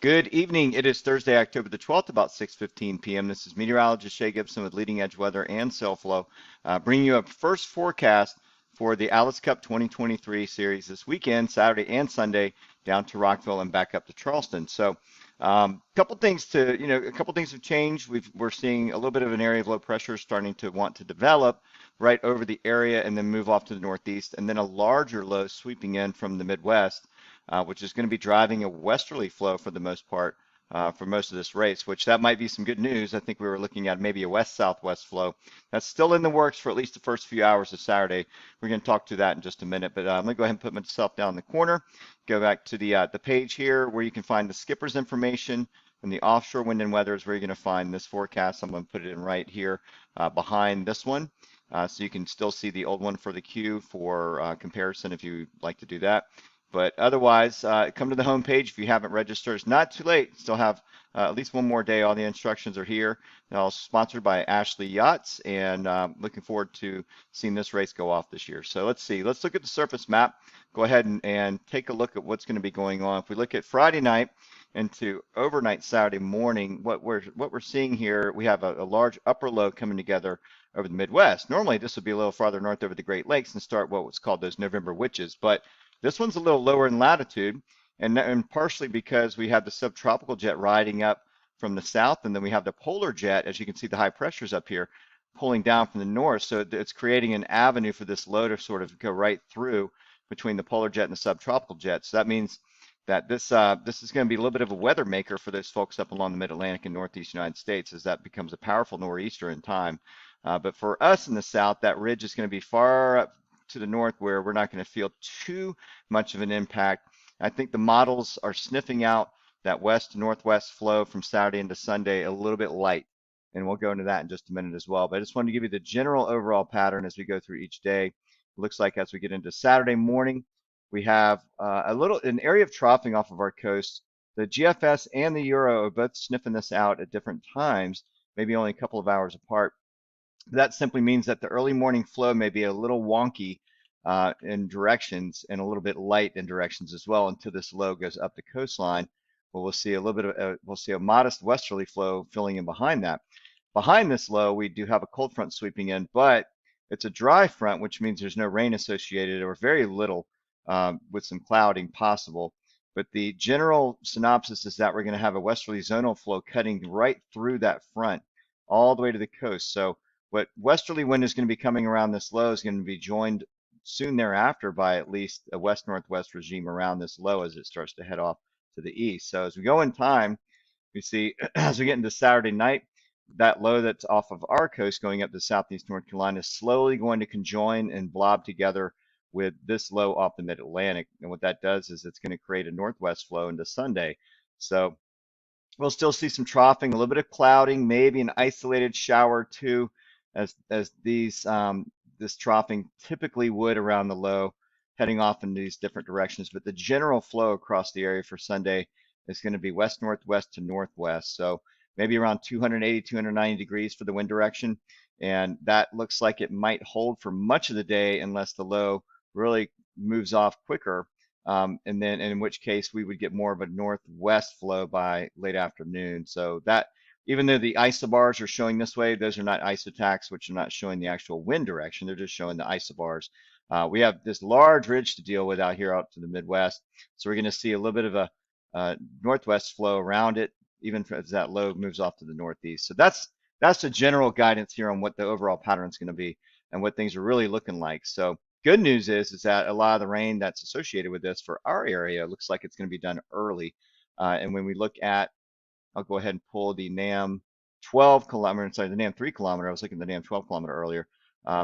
Good evening. It is Thursday, October the 12th, about 6:15 p.m. This is meteorologist Shay Gibson with leading edge weather and cell flow, bringing you a first forecast for the Alice Cup 2023 series this weekend, Saturday and Sunday, down to Rockville and back up to Charleston. So, a couple things have changed. We're seeing a little bit of an area of low pressure starting to want to develop right over the area and then move off to the northeast, and then a larger low sweeping in from the Midwest, which is going to be driving a westerly flow for the most part for most of this race, which that might be some good news. I think we were looking at maybe a west-southwest flow. That's still in the works for at least the first few hours of Saturday. We're going to talk to that in just a minute, but I'm going to go ahead and put myself down in the corner, go back to the page here where you can find the skipper's information. And the offshore wind and weather is where you're going to find this forecast. I'm going to put it in right here behind this one. So you can still see the old one for the queue for comparison if you'd like to do that. But otherwise, come to the home page if you haven't registered. It's not too late. Still have at least one more day. All the instructions are here. Now, sponsored by Ashley Yachts, and looking forward to seeing this race go off this year. So let's see. Let's look at the surface map. Go ahead and take a look at what's going to be going on. If we look at Friday night into overnight Saturday morning, what we're seeing here, we have a large upper low coming together over the Midwest. Normally, this would be a little farther north over the Great Lakes and start what was called those November witches, but this one's a little lower in latitude, and partially because we have the subtropical jet riding up from the south, and then we have the polar jet, as you can see the high pressures up here, pulling down from the north. So it's creating an avenue for this low to sort of go right through between the polar jet and the subtropical jet. So that means that this is going to be a little bit of a weather maker for those folks up along the mid-Atlantic and northeast United States as that becomes a powerful nor'easter in time. But for us in the south, that ridge is going to be far up to the north where we're not going to feel too much of an impact. I think the models are sniffing out that west to northwest flow from Saturday into Sunday a little bit light. And we'll go into that in just a minute as well. But I just wanted to give you the general overall pattern as we go through each day. It looks like as we get into Saturday morning, we have an area of troughing off of our coast. The GFS and the Euro are both sniffing this out at different times, maybe only a couple of hours apart. That simply means that the early morning flow may be a little wonky in directions and a little bit light in directions as well until this low goes up the coastline. But we'll see a little bit of we'll see a modest westerly flow filling in behind that. Behind this low, we do have a cold front sweeping in, but it's a dry front, which means there's no rain associated or very little with some clouding possible. But the general synopsis is that we're going to have a westerly zonal flow cutting right through that front all the way to the coast. So what westerly wind is going to be coming around this low is going to be joined soon thereafter by at least a west-northwest regime around this low as it starts to head off to the east. So as we go in time, we see as we get into Saturday night, that low that's off of our coast going up to southeast North Carolina is slowly going to conjoin and blob together with this low off the mid-Atlantic. And what that does is it's going to create a northwest flow into Sunday. So we'll still see some troughing, a little bit of clouding, maybe an isolated shower or two as this troughing typically would around the low, heading off in these different directions. But the general flow across the area for Sunday is going to be west northwest to northwest. So maybe around 280, 290 degrees for the wind direction. And that looks like it might hold for much of the day unless the low really moves off quicker. And then in which case we would get more of a northwest flow by late afternoon. So that even though the isobars are showing this way, those are not isotachs, which are not showing the actual wind direction. They're just showing the isobars. We have this large ridge to deal with out here out to the Midwest. So we're going to see a little bit of a northwest flow around it, even as that low moves off to the northeast. So that's the general guidance here on what the overall pattern is going to be and what things are really looking like. So good news is that a lot of the rain that's associated with this for our area looks like it's going to be done early. And when we look at, I'll go ahead and pull the NAM 12 kilometer, sorry, the NAM 3 kilometer. I was looking at the NAM 12 kilometer earlier.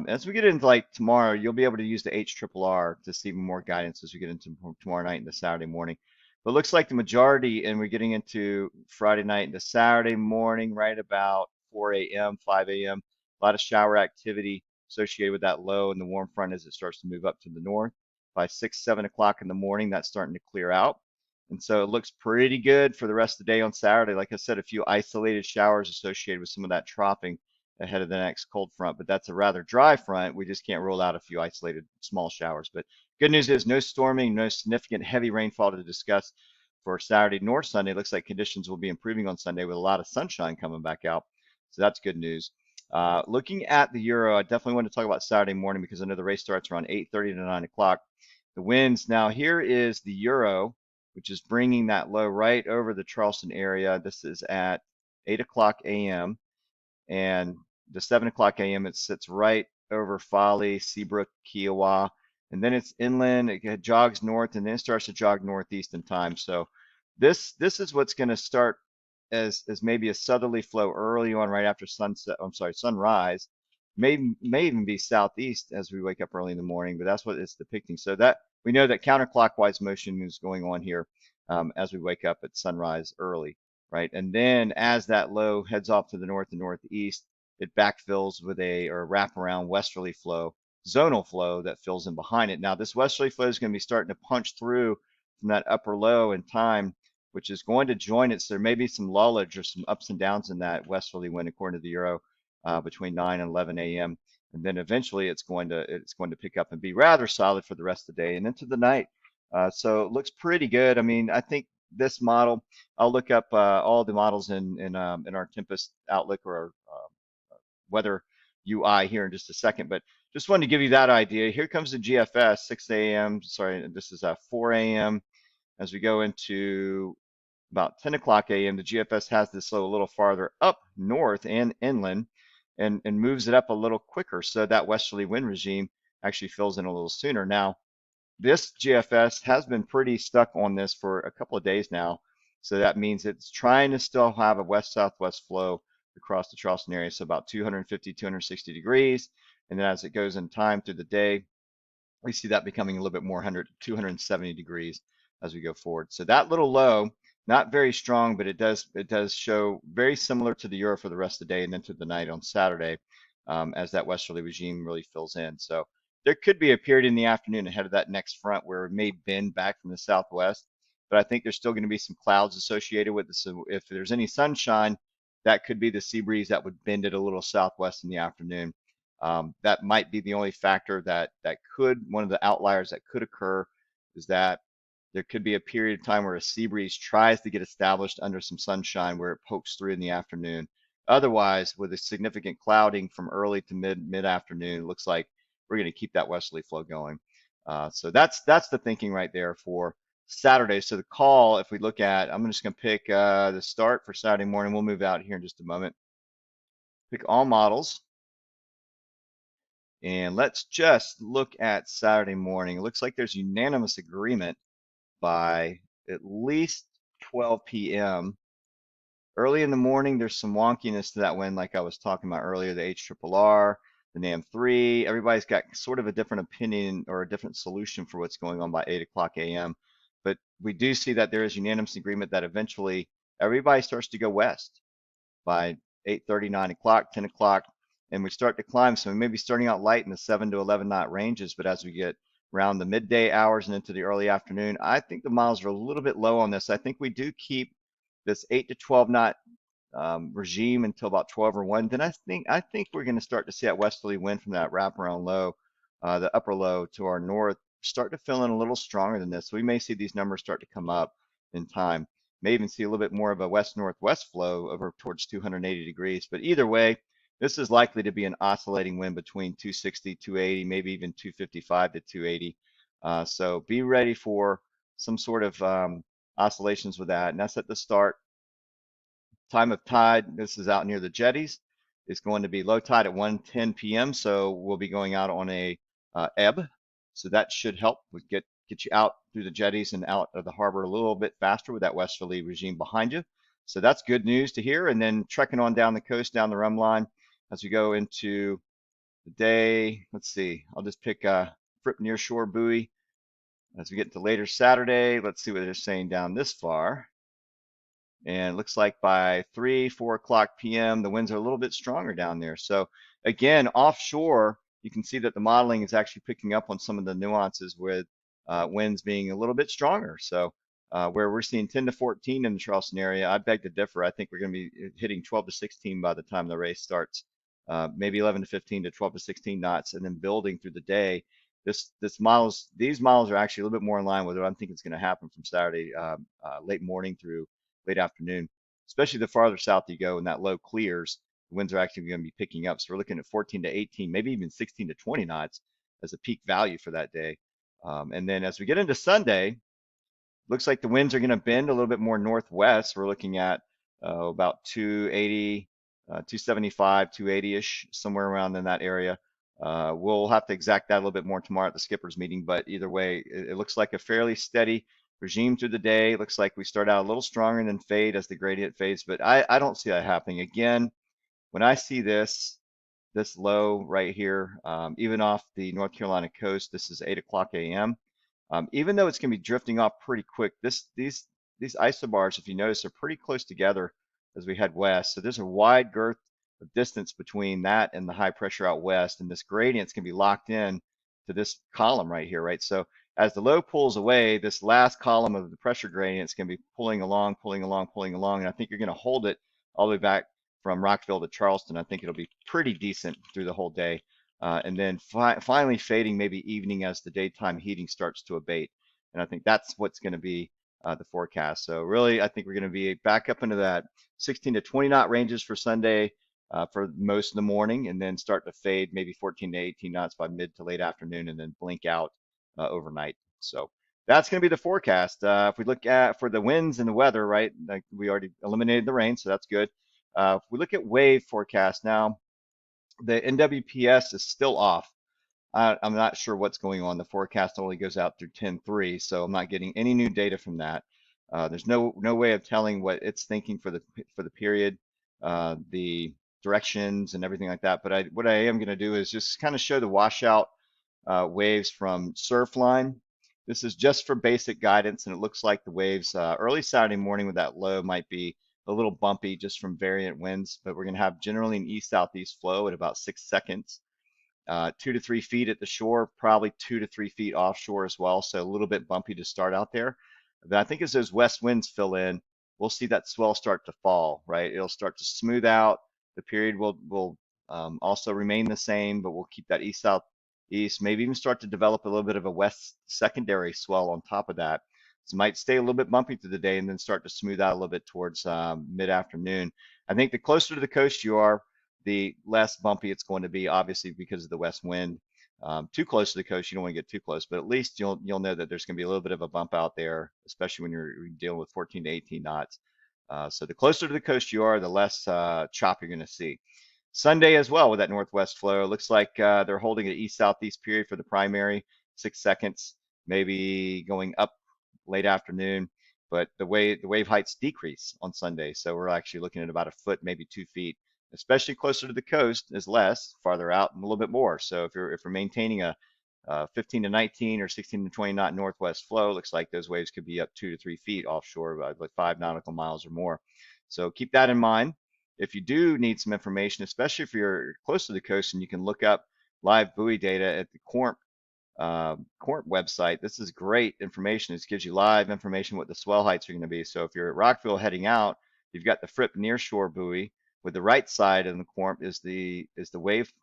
As we get into like tomorrow, you'll be able to use the HRRR to see more guidance as we get into tomorrow night and the Saturday morning. But it looks like the majority, and we're getting into Friday night into Saturday morning, right about 4 a.m., 5 a.m. A lot of shower activity associated with that low and the warm front as it starts to move up to the north. By 6, 7 o'clock in the morning, that's starting to clear out. And so it looks pretty good for the rest of the day on Saturday. Like I said, a few isolated showers associated with some of that troughing ahead of the next cold front, but that's a rather dry front. We just can't rule out a few isolated small showers. But good news is no storming, no significant heavy rainfall to discuss for Saturday nor Sunday. It looks like conditions will be improving on Sunday with a lot of sunshine coming back out. So that's good news. Looking at the euro, I definitely want to talk about Saturday morning because I know the race starts around 8:30 to 9 o'clock. The winds now, here is the euro, which is bringing that low right over the Charleston area. This is at 8 o'clock a.m. and the 7 o'clock a.m. it sits right over Folly, Seabrook, Kiowa, and then it's inland. It jogs north and then it starts to jog northeast in time. So this is what's going to start as maybe a southerly flow early on, right after sunset. I'm sorry, sunrise. May even be southeast as we wake up early in the morning, but that's what it's depicting. So that we know that counterclockwise motion is going on here as we wake up at sunrise early, right? And then as that low heads off to the north and northeast, it backfills with a or wraparound westerly flow, zonal flow that fills in behind it. Now this westerly flow is going to be starting to punch through from that upper low in time, which is going to join it. So there may be some lullage or some ups and downs in that westerly wind according to the Euro between 9 and 11 a.m. And then eventually it's going to pick up and be rather solid for the rest of the day and into the night. So it looks pretty good. I mean, I think this model, I'll look up all the models in our Tempest Outlook or our weather UI here in just a second, but just wanted to give you that idea. Here comes the GFS, 6 a.m. Sorry, this is 4 a.m. As we go into about 10 o'clock a.m., the GFS has this low a little farther up north and inland and moves it up a little quicker. So that westerly wind regime actually fills in a little sooner. Now, this GFS has been pretty stuck on this for a couple of days now. So that means it's trying to still have a west-southwest flow across the Charleston area. So about 250, 260 degrees. And then as it goes in time through the day, we see that becoming a little bit more 270 degrees as we go forward. So that little low, not very strong, but it does show very similar to the euro for the rest of the day and into the night on Saturday as that westerly regime really fills in. So there could be a period in the afternoon ahead of that next front where it may bend back from the southwest, but I think there's still going to be some clouds associated with this. So if there's any sunshine, that could be the sea breeze that would bend it a little southwest in the afternoon. That might be the only factor that could, one of the outliers that could occur is that there could be a period of time where a sea breeze tries to get established under some sunshine where it pokes through in the afternoon. Otherwise, with a significant clouding from early to mid-afternoon, it looks like we're going to keep that westerly flow going. So that's the thinking right there for Saturday. So the call, if we look at, I'm just going to pick the start for Saturday morning. We'll move out here in just a moment. Pick all models. And let's just look at Saturday morning. It looks like there's unanimous agreement by at least 12 p.m. Early in the morning, there's some wonkiness to that wind, like I was talking about earlier, the HRRR, the NAM3. Everybody's got sort of a different opinion or a different solution for what's going on by 8 o'clock a.m. But we do see that there is unanimous agreement that eventually everybody starts to go west by 8:30, 9 o'clock, 10 o'clock, and we start to climb. So we may be starting out light in the 7 to 11 knot ranges, but as we get around the midday hours and into the early afternoon, I think the miles are a little bit low on this. I think we do keep this 8 to 12 knot regime until about 12 or 1. Then I think we're going to start to see that westerly wind from that wraparound low, the upper low to our north, start to fill in a little stronger than this. So we may see these numbers start to come up in time. May even see a little bit more of a west-northwest flow over towards 280 degrees. But either way, this is likely to be an oscillating wind between 260, 280, maybe even 255 to 280. So be ready for some sort of oscillations with that. And that's at the start. Time of tide, this is out near the jetties, is going to be low tide at 1:10 p.m. So we'll be going out on a ebb. So that should help with get you out through the jetties and out of the harbor a little bit faster with that westerly regime behind you. So that's good news to hear. And then trekking on down the coast, down the rum line, as we go into the day, let's see, I'll just pick Fripp nearshore buoy. As we get into later Saturday, let's see what they're saying down this far. And it looks like by 3, 4 o'clock p.m., the winds are a little bit stronger down there. So again, offshore, you can see that the modeling is actually picking up on some of the nuances with winds being a little bit stronger. So where we're seeing 10 to 14 in the Charleston area, I beg to differ. I think we're going to be hitting 12 to 16 by the time the race starts, maybe 11 to 15 to 12 to 16 knots, and then building through the day. these miles are actually a little bit more in line with what I'm thinking is going to happen from Saturday late morning through late afternoon, especially the farther south you go and that low clears, the winds are actually going to be picking up. So we're looking at 14 to 18, maybe even 16 to 20 knots as a peak value for that day. And then as we get into Sunday, looks like the winds are going to bend a little bit more northwest. We're looking at about 280, 275, 280-ish, somewhere around in that area. We'll have to exact that a little bit more tomorrow at the skippers meeting, but either way, it looks like a fairly steady regime through the day. It looks like we start out a little stronger and then fade as the gradient fades, but I don't see that happening. Again, when I see this low right here, even off the North Carolina coast, this is 8 o'clock a.m. Even though it's going to be drifting off pretty quick, these isobars, if you notice, are pretty close together as we head west. So there's a wide girth of distance between that and the high pressure out west, and this gradient's going to be locked in to this column right here, right? So as the low pulls away, this last column of the pressure gradient is going to be pulling along, pulling along, pulling along, and I think you're going to hold it all the way back from Rockville to Charleston. I think it'll be pretty decent through the whole day. And then finally fading maybe evening as the daytime heating starts to abate. And I think that's what's going to be the forecast. So really, I think we're going to be back up into that 16 to 20 knot ranges for Sunday for most of the morning, and then start to fade maybe 14 to 18 knots by mid to late afternoon, and then blink out overnight. So that's going to be the forecast. If we look at for the winds and the weather, right, like we already eliminated the rain, so that's good. If we look at wave forecast now, the NWPS is still off. I'm not sure what's going on. The forecast only goes out through 10/3, so I'm not getting any new data from that. There's no way of telling what it's thinking for the period, the directions and everything like that. But what I am going to do is just kind of show the washout waves from Surfline. This is just for basic guidance, and it looks like the waves early Saturday morning with that low might be a little bumpy just from variant winds, but we're going to have generally an east-southeast flow at about 6 seconds. 2 to 3 feet at the shore, probably 2 to 3 feet offshore as well. So a little bit bumpy to start out there. But I think as those west winds fill in, we'll see that swell start to fall, right? It'll start to smooth out. The period will also remain the same, but we'll keep that east-southeast, maybe even start to develop a little bit of a west secondary swell on top of that. So it might stay a little bit bumpy through the day and then start to smooth out a little bit towards mid-afternoon. I think the closer to the coast you are, the less bumpy it's going to be, obviously because of the west wind. Too close to the coast, you don't want to get too close, but at least you'll know that there's going to be a little bit of a bump out there, especially when you're dealing with 14 to 18 knots. So the closer to the coast you are, the less chop you're going to see. Sunday as well with that northwest flow. It looks like they're holding an east-southeast period for the primary, 6 seconds, maybe going up late afternoon. But the wave heights decrease on Sunday, so we're actually looking at about a foot, maybe 2 feet. Especially closer to the coast is less, farther out a little bit more. So if we're maintaining a 15 to 19 or 16 to 20 knot northwest flow, looks like those waves could be up 2 to 3 feet offshore by like 5 nautical miles or more. So keep that in mind. If you do need some information, especially if you're close to the coast and you can look up live buoy data at the CORA website, this is great information. This gives you live information what the swell heights are going to be. So if you're at Rockville heading out, you've got the Fripp nearshore buoy. With the right side of the CORA is the wave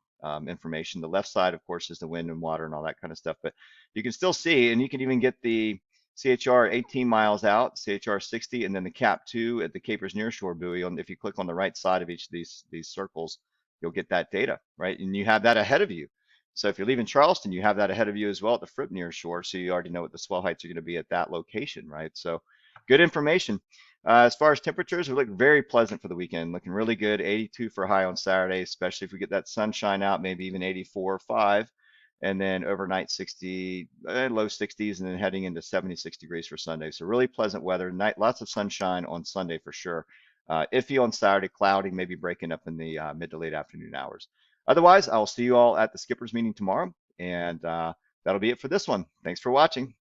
information. The left side, of course, is the wind and water and all that kind of stuff. But you can still see, and you can even get the CHR 18 miles out, CHR 60, and then the CAP 2 at the Capers nearshore buoy. If you click on the right side of each of these circles, you'll get that data, right? And you have that ahead of you. So if you're leaving Charleston, you have that ahead of you as well at the Fripp nearshore, so you already know what the swell heights are going to be at that location, right? So good information. As far as temperatures, we look very pleasant for the weekend, looking really good. 82 for a high on Saturday, especially if we get that sunshine out, maybe even 84 or 5. And then overnight 60, low 60s, and then heading into 76 degrees for Sunday. So really pleasant weather. Lots of sunshine on Sunday for sure. Iffy on Saturday, cloudy, maybe breaking up in the mid to late afternoon hours. Otherwise, I'll see you all at the Skippers meeting tomorrow. And that'll be it for this one. Thanks for watching.